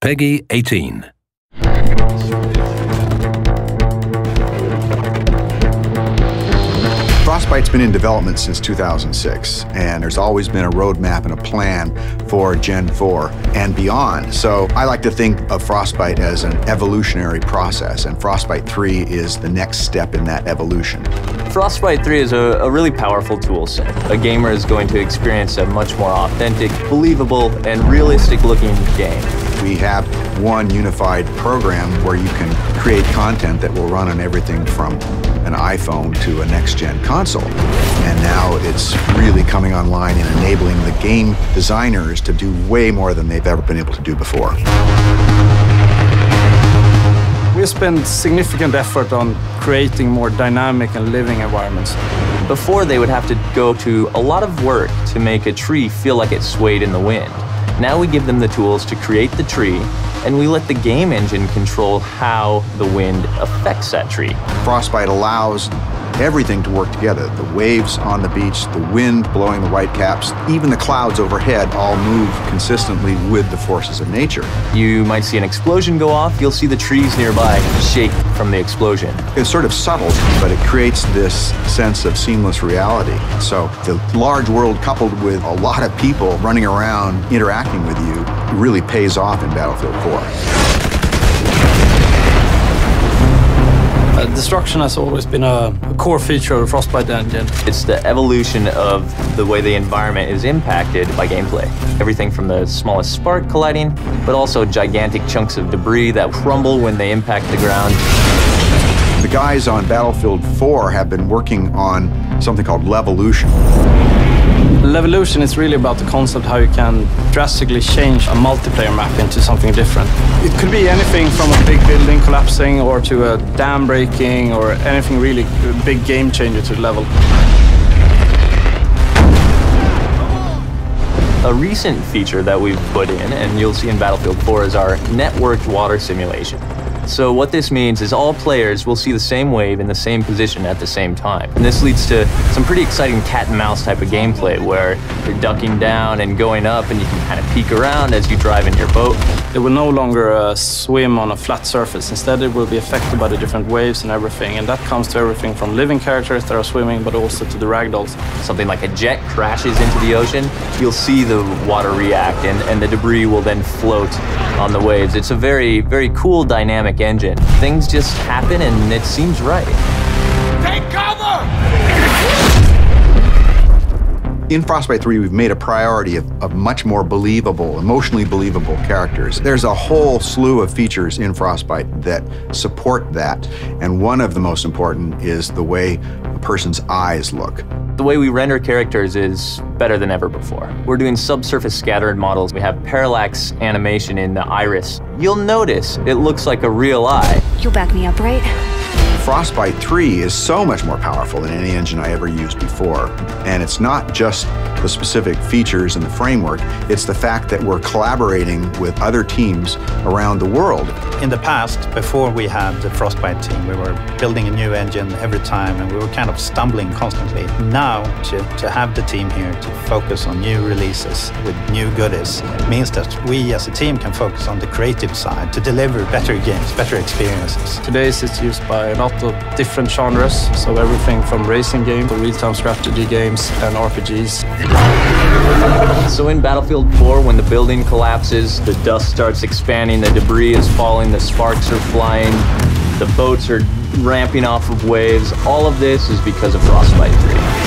Peggy 18. Frostbite's been in development since 2006, and there's always been a roadmap and a plan for Gen 4 and beyond. So I like to think of Frostbite as an evolutionary process, and Frostbite 3 is the next step in that evolution. Frostbite 3 is a really powerful tool set. A gamer is going to experience a much more authentic, believable, and realistic-looking game. We have one unified program where you can create content that will run on everything from an iPhone to a next-gen console. And now it's really coming online and enabling the game designers to do way more than they've ever been able to do before. We spend significant effort on creating more dynamic and living environments. Before, they would have to go to a lot of work to make a tree feel like it swayed in the wind. Now we give them the tools to create the tree, and we let the game engine control how the wind affects that tree. Frostbite allows everything to work together. The waves on the beach, the wind blowing the whitecaps, even the clouds overhead all move consistently with the forces of nature. You might see an explosion go off, you'll see the trees nearby shake from the explosion. It's sort of subtle, but it creates this sense of seamless reality. So the large world coupled with a lot of people running around interacting with you really pays off in Battlefield 4. Destruction has always been a core feature of the Frostbite engine. It's the evolution of the way the environment is impacted by gameplay. Everything from the smallest spark colliding, but also gigantic chunks of debris that crumble when they impact the ground. The guys on Battlefield 4 have been working on something called Levolution. Levolution is really about the concept how you can drastically change a multiplayer map into something different. It could be anything from a big building collapsing or to a dam breaking or anything really big game changer to the level. A recent feature that we've put in, and you'll see in Battlefield 4, is our networked water simulation. So what this means is all players will see the same wave in the same position at the same time. And this leads to some pretty exciting cat and mouse type of gameplay where you're ducking down and going up and you can kind of peek around as you drive in your boat. It will no longer swim on a flat surface. Instead, it will be affected by the different waves and everything. And that comes to everything from living characters that are swimming, but also to the ragdolls. Something like a jet crashes into the ocean, you'll see the water react and the debris will then float on the waves. It's a very, very cool dynamic engine. Things just happen and it seems right. Take cover! In Frostbite 3, we've made a priority of much more believable, emotionally believable characters. There's a whole slew of features in Frostbite that support that, and one of the most important is the way a person's eyes look. The way we render characters is better than ever before. We're doing subsurface scattered models. We have parallax animation in the iris. You'll notice it looks like a real eye. You'll back me up, right? Frostbite 3 is so much more powerful than any engine I ever used before. And it's not just the specific features and the framework, it's the fact that we're collaborating with other teams around the world. In the past, before we had the Frostbite team, we were building a new engine every time and we were kind of stumbling constantly. Now, to have the team here to focus on new releases with new goodies means that we as a team can focus on the creative side to deliver better games, better experiences. Today it's used by a lot of different genres, so everything from racing games to real-time strategy games and RPGs. So in Battlefield 4, when the building collapses, the dust starts expanding, the debris is falling, the sparks are flying, the boats are ramping off of waves, all of this is because of Frostbite 3.